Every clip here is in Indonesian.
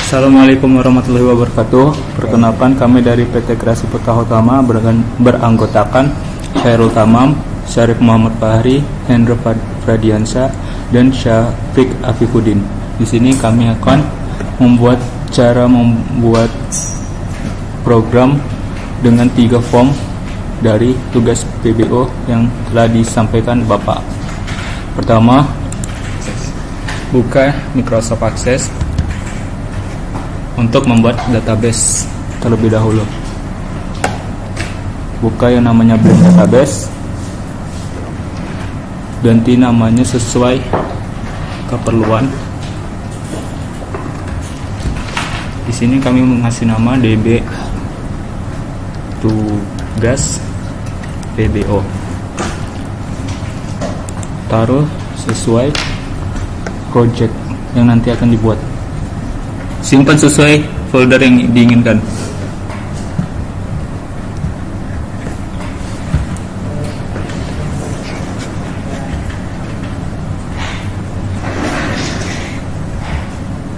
Assalamualaikum warahmatullahi wabarakatuh. Perkenalkan, kami dari PT Kreasi Putra Utama beranggotakan Khairul Tamam, Syarif Muhammad Fahri, Hendra Fradiansyah, dan Syafiq Afifuddin. Di sini kami akan membuat program dengan 3 form dari tugas PBO yang telah disampaikan Bapak. Pertama, buka Microsoft Access untuk membuat database terlebih dahulu. Buka yang namanya Blend Database, ganti namanya sesuai keperluan. Di sini kami mengasih nama DB tugas PBO. Taruh sesuai project yang nanti akan dibuat. Simpan sesuai folder yang diinginkan.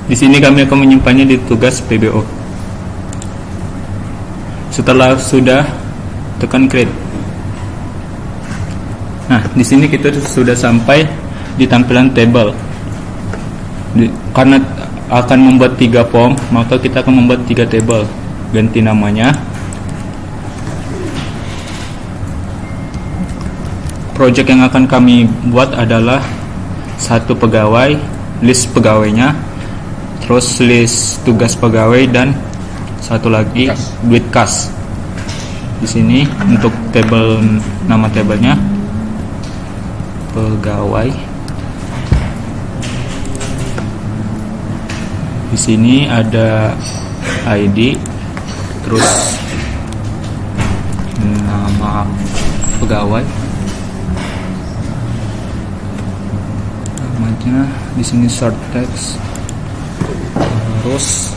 Di sini kami akan menyimpannya di tugas PBO. Setelah sudah, tekan create. Nah, di sini kita sudah sampai di tampilan table. Karena akan membuat 3 form, maka kita akan membuat 3 table. Ganti namanya. Project yang akan kami buat adalah 1 pegawai, list pegawainya, terus list tugas pegawai, dan satu lagi duit kas. Di sini untuk table, nama tabelnya pegawai. Di sini ada ID, terus nama pegawai, namanya di sini short text, terus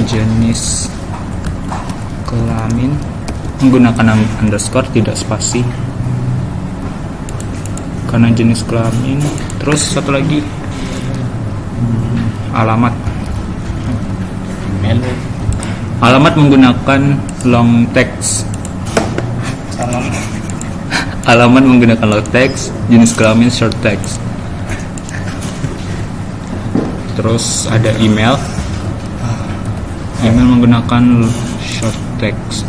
jenis kelamin menggunakan underscore, tidak spasi karena jenis kelamin. Terus satu lagi alamat menggunakan long text. Alamat menggunakan long text, jenis kelamin short text. Terus ada email menggunakan short text.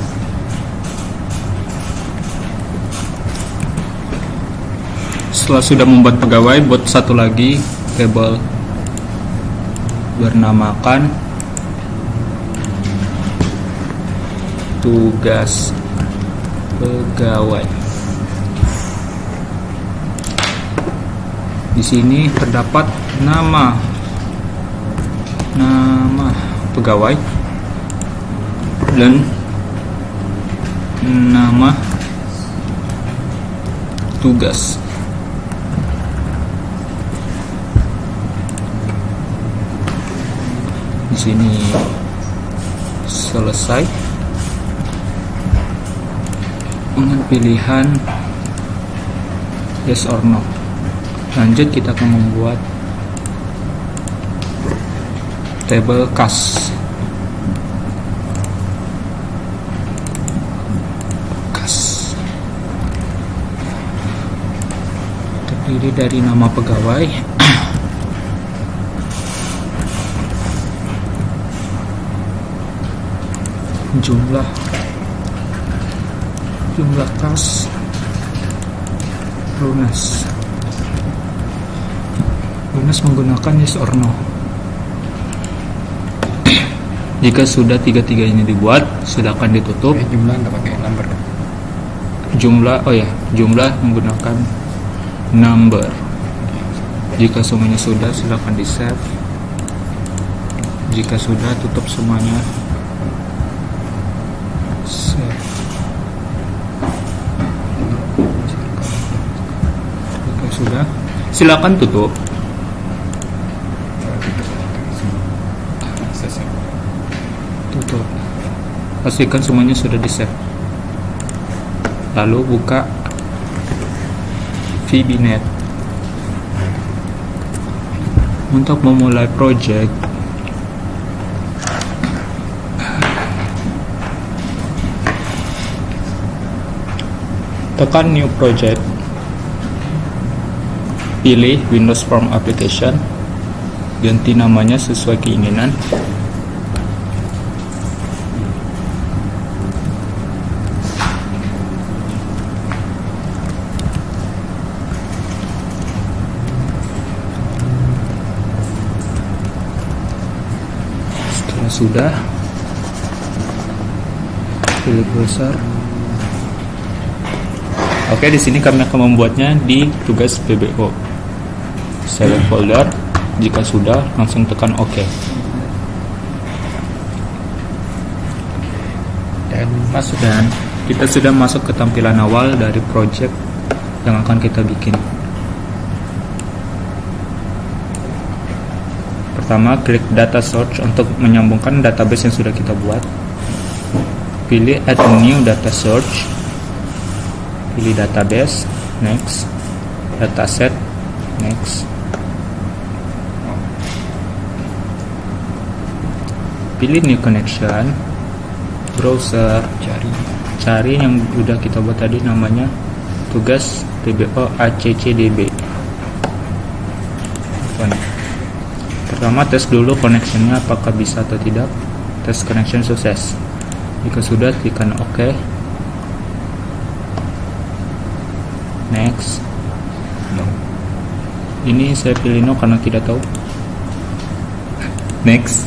Setelah sudah membuat pegawai, buat satu lagi table bernamakan tugas pegawai. Di sini terdapat nama pegawai dan nama tugas. Di sini selesai dengan pilihan yes or no. Lanjut, kita akan membuat table kas. Terdiri dari nama pegawai, jumlah kas, lunas menggunakan yes or no. Jika sudah 3 ini dibuat, silakan ditutup. Jumlah nggak pakai number. Jumlah menggunakan number. Jika semuanya sudah, silakan di save. Jika sudah, tutup semuanya. Save. Jika sudah, silakan tutup. Tutup. Pastikan semuanya sudah di save. Lalu buka VBNet. Untuk memulai project, tekan new project, pilih Windows Form Application, ganti namanya sesuai keinginan. Setelah sudah, pilih browser. Oke, di sini kami akan membuatnya di tugas PBO. Select folder. Jika sudah, langsung tekan OK. Dan kita sudah masuk ke tampilan awal dari project yang akan kita bikin. Pertama, klik data search untuk menyambungkan database yang sudah kita buat. Pilih add new data search. Pilih database, next. Dataset, next. Pilih new connection, browser, cari yang udah kita buat tadi, namanya tugas PBO ACCDB. Pertama, tes dulu connectionnya apakah bisa atau tidak. Tes connection sukses. Jika sudah, tekan OK. Next. No. Ini saya pilih no karena tidak tahu. Next.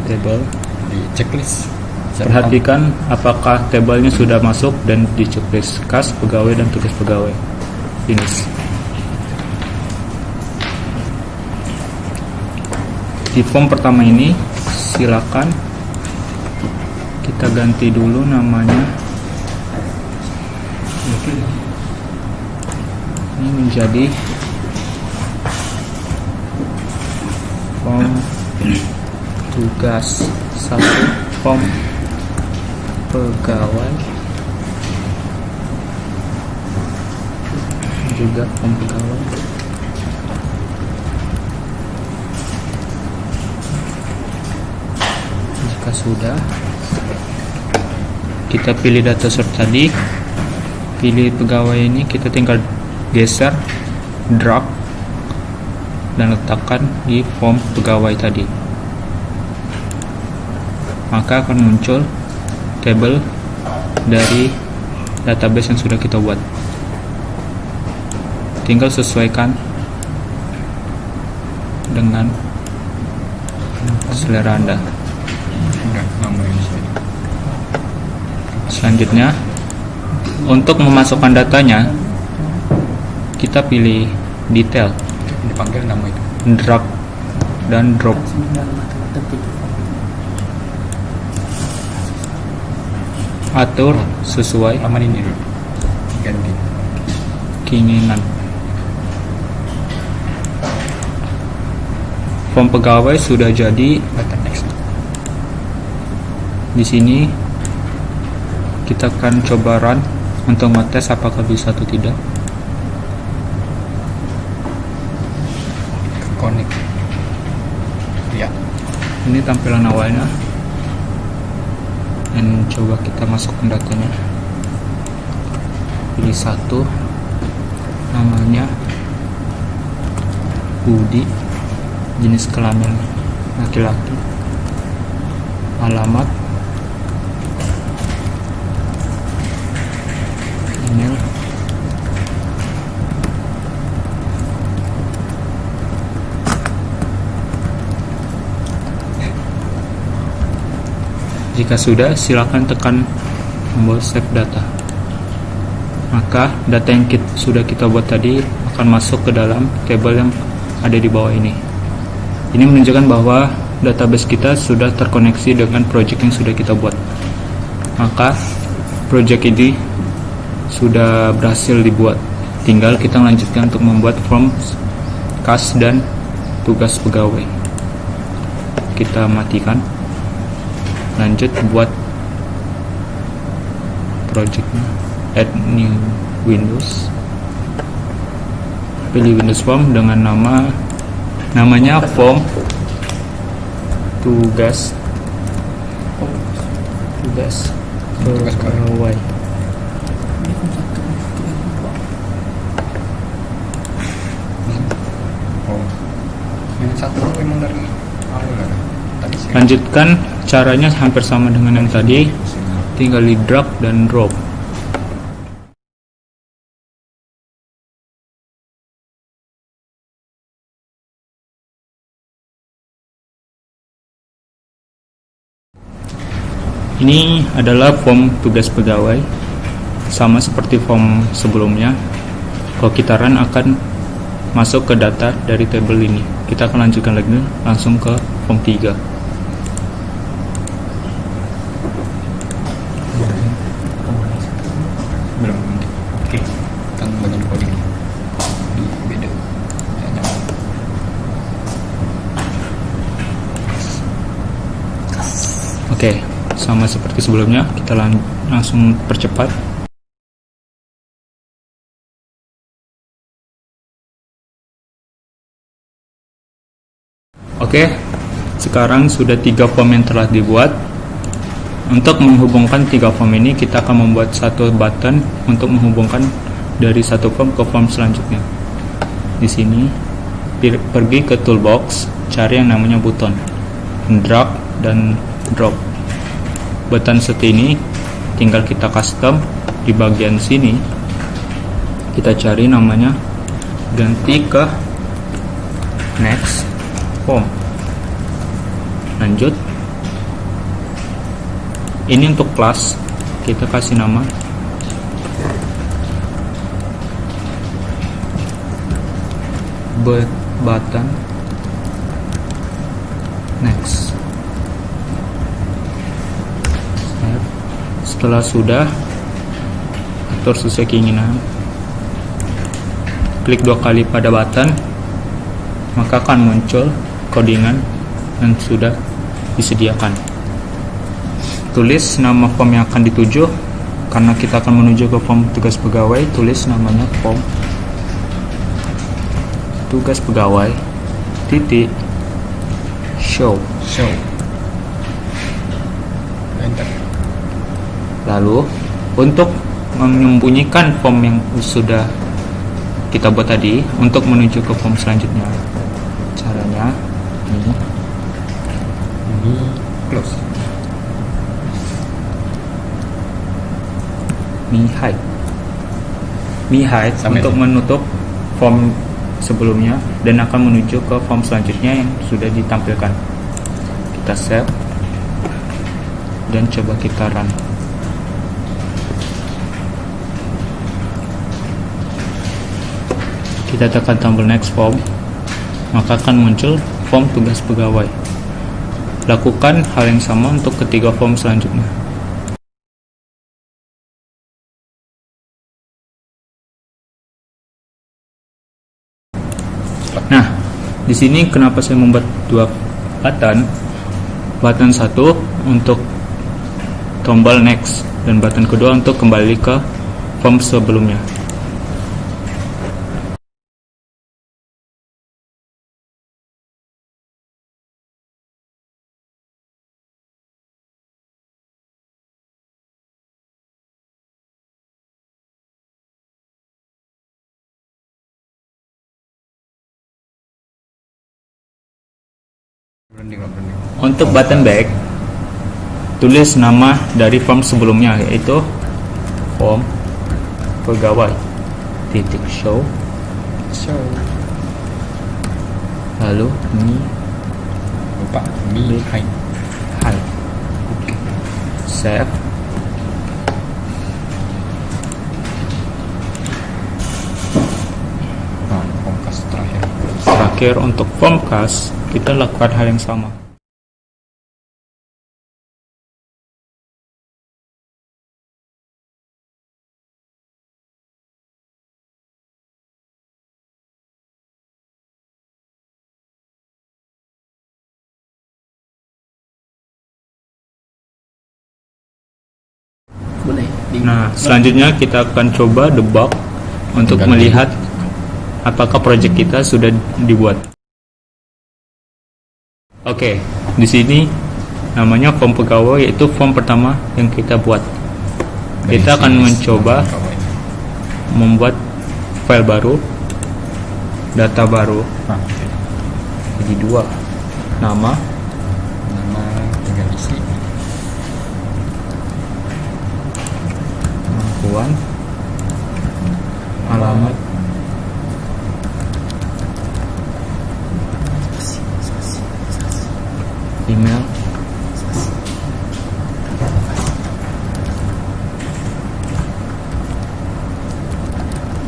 Table di checklist. Perhatikan apakah tabelnya sudah masuk dan di checklist. Kas pegawai dan tugas pegawai. Finish. Di form pertama ini silakan kita ganti dulu namanya. Ini menjadi form tugas 1, form pegawai, juga form pegawai. Jika sudah, kita pilih data source tadi, pilih pegawai ini, kita tinggal geser, drag, dan letakkan di form pegawai tadi. Maka akan muncul tabel dari database yang sudah kita buat. Tinggal sesuaikan dengan selera Anda. Selanjutnya, untuk memasukkan datanya, kita pilih detail, dipanggil nama itu, drag dan drop. Atur sesuai aman ini ganti keinginan. Form pegawai sudah jadi. Di sini kita akan coba run untuk ngetes apakah bisa atau tidak. Connect. Ya. Ini tampilan awalnya. Dan coba kita masukkan datanya. Pilih satu, namanya Budi, jenis kelamin laki-laki, alamat, email, jika sudah, silakan tekan tombol save data. Maka data yang sudah kita buat tadi akan masuk ke dalam tabel yang ada di bawah ini. Ini menunjukkan bahwa database kita sudah terkoneksi dengan project yang sudah kita buat. Maka project ini sudah berhasil dibuat. Tinggal kita lanjutkan untuk membuat form kas dan tugas pegawai. Kita matikan. Lanjut buat projectnya. Add new Windows. pilih Windows Form dengan namanya form tugas pegawai. Oh, yang satu emang dari awal kan? Tadi sih. Lanjutkan, caranya hampir sama dengan yang tadi, tinggal di drag dan drop. Ini adalah form tugas pegawai, sama seperti form sebelumnya. Kalau kita run akan masuk ke data dari tabel ini. Kita akan lanjutkan lagi langsung ke form 3. Belum. Oke. Kan bagian coding di beda. Hanya Oke, sama seperti sebelumnya, kita langsung percepat. Oke, sekarang sudah 3 form yang telah dibuat. Untuk menghubungkan 3 form ini, kita akan membuat satu button untuk menghubungkan dari satu form ke form selanjutnya. Di sini, pergi ke toolbox, cari yang namanya button, drag dan drop. Button seperti ini tinggal kita custom di bagian sini. Kita cari namanya, ganti ke next form. Lanjut. Ini untuk kelas, kita kasih nama button next. Setelah sudah, atur sesuai keinginan, klik 2 kali pada button, maka akan muncul codingan yang sudah disediakan. Tulis nama form yang akan dituju. Karena kita akan menuju ke form tugas pegawai, tulis namanya form tugas pegawai titik show. enter. Lalu untuk menyembunyikan form yang sudah kita buat tadi, untuk menuju ke form selanjutnya, caranya ini Close. Mi hide Sampai untuk menutup form sebelumnya dan akan menuju ke form selanjutnya yang sudah ditampilkan. Kita save dan coba kita run. Kita tekan tombol next form, maka akan muncul form tugas pegawai. Lakukan hal yang sama untuk ketiga form selanjutnya. Nah, di sini kenapa saya membuat 2 button? Button satu untuk tombol next dan button kedua untuk kembali ke form sebelumnya. Branding. Untuk button back, tulis nama dari form sebelumnya, yaitu form pegawai titik show, lalu lupa mi hide. Save. Nah, Comcast Terakhir untuk form cast, kita lakukan hal yang sama. Boleh. Nah, selanjutnya kita akan coba debug untuk Ganti. melihat apakah project kita sudah dibuat. Oke, di sini namanya form pegawai, yaitu form pertama yang kita buat. Kita akan mencoba membuat file baru, data baru. Nah, Jadi 2, nama, nama tinggal isi. kemampuan, alamat, email,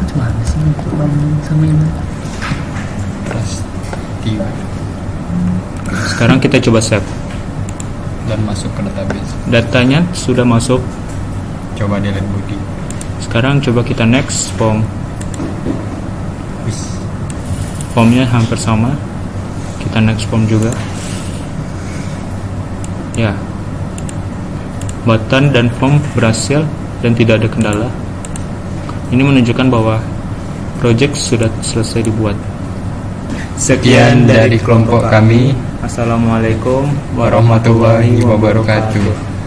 Gimana sih kurang sama ini? Terus tiba sekarang kita coba save. dan masuk ke database. Datanya sudah masuk. Coba delete body. Sekarang coba kita next form. Wis. Formnya hampir sama. Kita next form juga. Ya, button dan form berhasil dan tidak ada kendala. Ini menunjukkan bahwa project sudah selesai dibuat. Sekian dari kelompok kami. Assalamualaikum Warahmatullahi wabarakatuh.